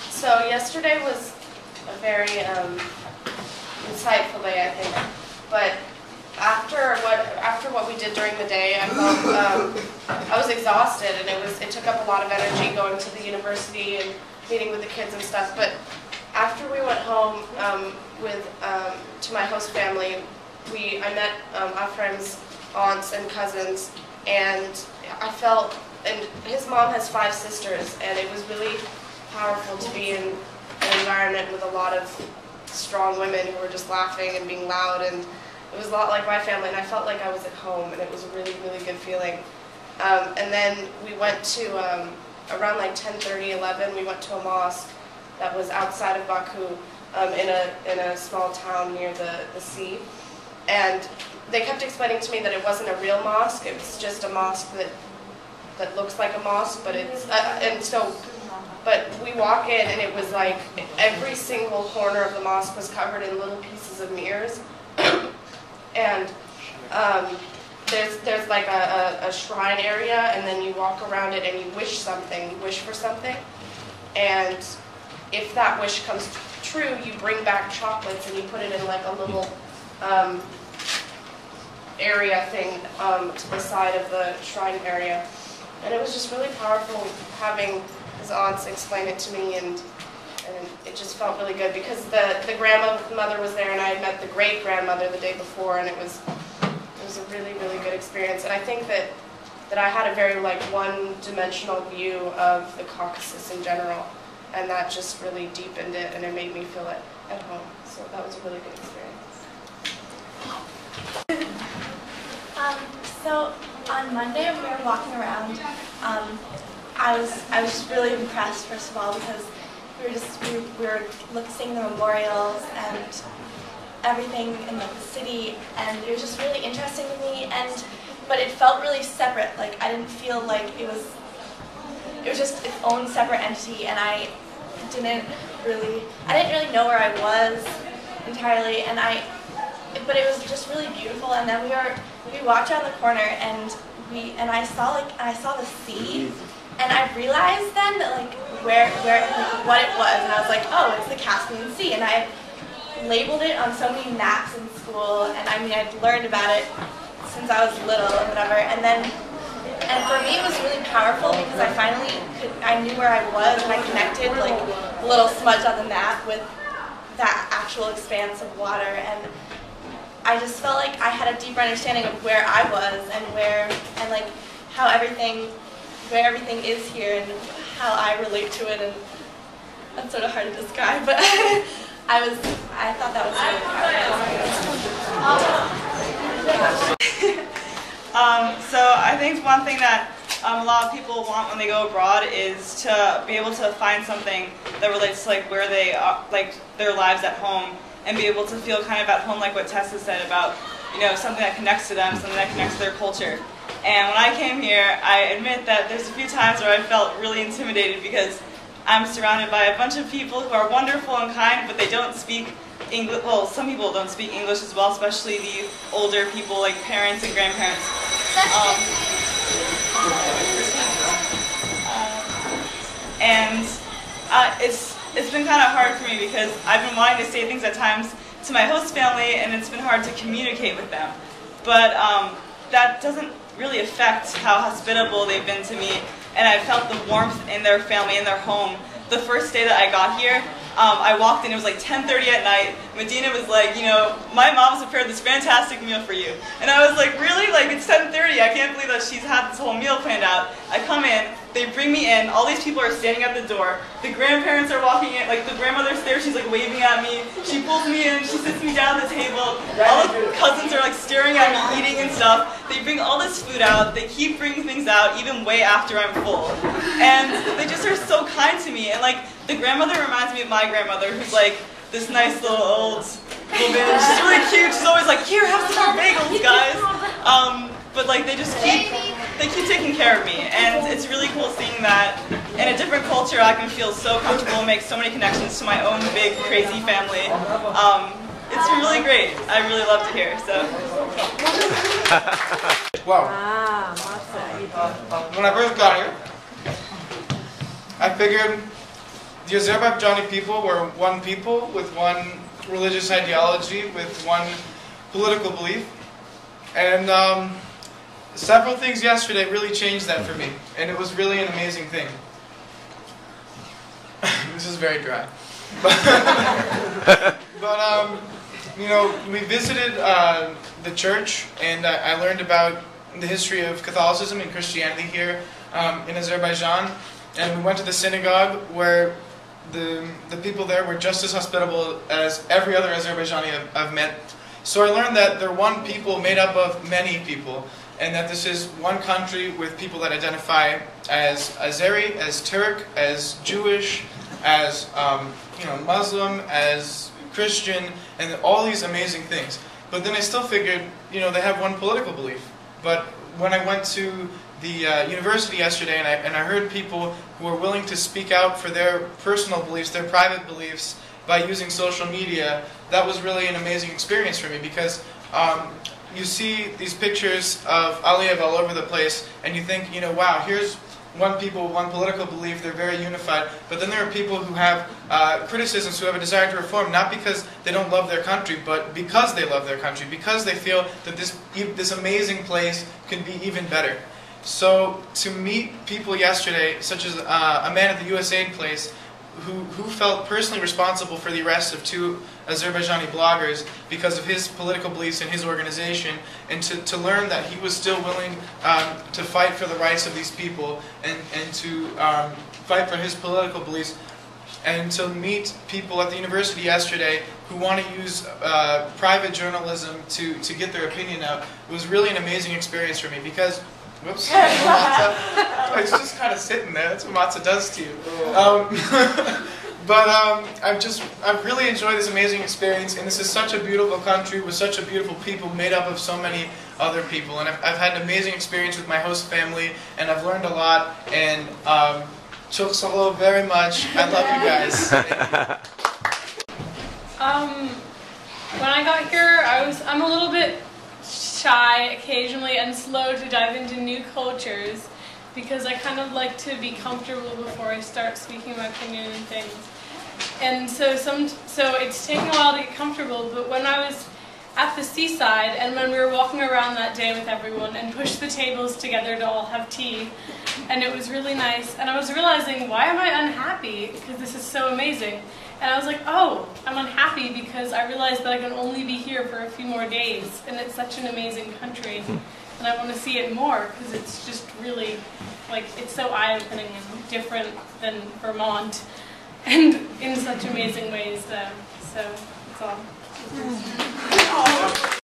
So yesterday was a very insightful day, I think. But after what we did during the day, I felt I was exhausted, and it took up a lot of energy going to the university and meeting with the kids and stuff. But after we went home to my host family, I met our friends' aunts and cousins, and I felt, and his mom has 5 sisters, and it was really powerful to be in an environment with a lot of strong women who were just laughing and being loud, and it was a lot like my family, and I felt like I was at home, and it was a really, really good feeling. And then we went to, around like 10:30, 11, we went to a mosque that was outside of Baku, in a small town near the sea. And they kept explaining to me that it wasn't a real mosque, it was just a mosque that looks like a mosque, but it's, but we walk in and it was like every single corner of the mosque was covered in little pieces of mirrors. And there's like a shrine area, and then you walk around it and you wish for something. And if that wish comes true, you bring back chocolates and you put it in like a little area thing to the side of the shrine area. And it was just really powerful having his aunts explain it to me, and it just felt really good because the grandmother was there, and I had met the great-grandmother the day before, and it was a really, really good experience. And I think that I had a very like one-dimensional view of the Caucasus in general, and that just really deepened it, and it made me feel at home. So that was a really good experience. So on Monday when we were walking around, I was just really impressed, first of all, because we were seeing the memorials and everything in the city, and it was just really interesting to me. But it felt really separate. Like I didn't feel like it was just its own separate entity, and I didn't really know where I was entirely, but it was just really beautiful. And then we walked around the corner, and I saw the sea, and I realized then that like what it was, and I was like, oh, it's the Caspian Sea, and I labeled it on so many maps in school, and I mean I'd learned about it since I was little and whatever, and for me it was really powerful because I knew where I was, and I connected like a little smudge on the map with that actual expanse of water, and I just felt like I had a deeper understanding of where I was and like how where everything is here and how I relate to it, and that's sort of hard to describe, but I thought that was really powerful. So I think one thing that a lot of people want when they go abroad is to be able to find something that relates to like where they are, like their lives at home, and be able to feel kind of at home, like what Tessa said about, you know, something that connects to them, something that connects to their culture. And when I came here, I admit that there's a few times where I felt really intimidated because I'm surrounded by a bunch of people who are wonderful and kind, but they don't speak English. Well, some people don't speak English as well, especially the older people, like parents and grandparents. It's been kind of hard for me because I've been wanting to say things at times to my host family, and it's been hard to communicate with them. But that doesn't really affect how hospitable they've been to me, and I felt the warmth in their family, in their home. The first day that I got here, I walked in, it was like 10:30 at night. Medina was like, you know, my mom's prepared this fantastic meal for you. And I was like, really? Like, it's 10:30. I can't believe that she's had this whole meal planned out. I come in, they bring me in, all these people are standing at the door. The grandparents are walking in, like the grandmother's there, she's like waving at me. She pulls me in, she sits me down at the table. All the cousins are like staring at me, eating and stuff. They bring all this food out, they keep bringing things out even way after I'm full. And they just are so kind to me. And like, the grandmother reminds me of my grandmother, who's like this nice little old woman. She's really cute, she's always like, here, have some more bagels, guys. But like, they keep taking care of me, and it's really cool seeing that in a different culture I can feel so comfortable and make so many connections to my own big, crazy family. It's really great. I really love to hear, so. Wow. When I first got here, I figured the Azerbaijani people were one people with one religious ideology, with one political belief, and several things yesterday really changed that for me, and it was really an amazing thing. This is very dry. But you know, we visited the church, and I learned about the history of Catholicism and Christianity here in Azerbaijan, and we went to the synagogue where the people there were just as hospitable as every other Azerbaijani I've met. So I learned that they're one people made up of many people, and that this is one country with people that identify as Azeri, as Turk, as Jewish, as you know, Muslim, as Christian, and all these amazing things. But then I still figured, you know, they have one political belief. But when I went to the university yesterday and I heard people who were willing to speak out for their personal beliefs, their private beliefs, by using social media, that was really an amazing experience for me, because you see these pictures of Aliyev all over the place, and you think, you know, wow, here's one people, one political belief, they're very unified. But then there are people who have criticisms, who have a desire to reform, not because they don't love their country, but because they love their country, because they feel that this amazing place could be even better. So to meet people yesterday, such as a man at the USAID place, who felt personally responsible for the arrest of 2 Azerbaijani bloggers because of his political beliefs and his organization, and to learn that he was still willing to fight for the rights of these people and to fight for his political beliefs, and to meet people at the university yesterday who want to use private journalism to get their opinion out. It was really an amazing experience for me, because whoops. It's just kind of sitting there. That's what matzah does to you. But I've really enjoyed this amazing experience, and this is such a beautiful country with such a beautiful people made up of so many other people. And I've had an amazing experience with my host family, and I've learned a lot. And çok sağ ol very much. I love you guys. When I got here, I'm a little bit shy occasionally and slow to dive into new cultures, because I kind of like to be comfortable before I start speaking my opinion and things. And so it's taking a while to get comfortable, but when I was at the seaside and when we were walking around that day with everyone and pushed the tables together to all have tea, and it was really nice, and I was realizing, why am I unhappy? Because this is so amazing. And I was like, oh, I'm unhappy because I realized that I can only be here for a few more days, and it's such an amazing country, and I want to see it more, because it's just really, like, it's so eye-opening and different than Vermont, and in such amazing ways, so that's all.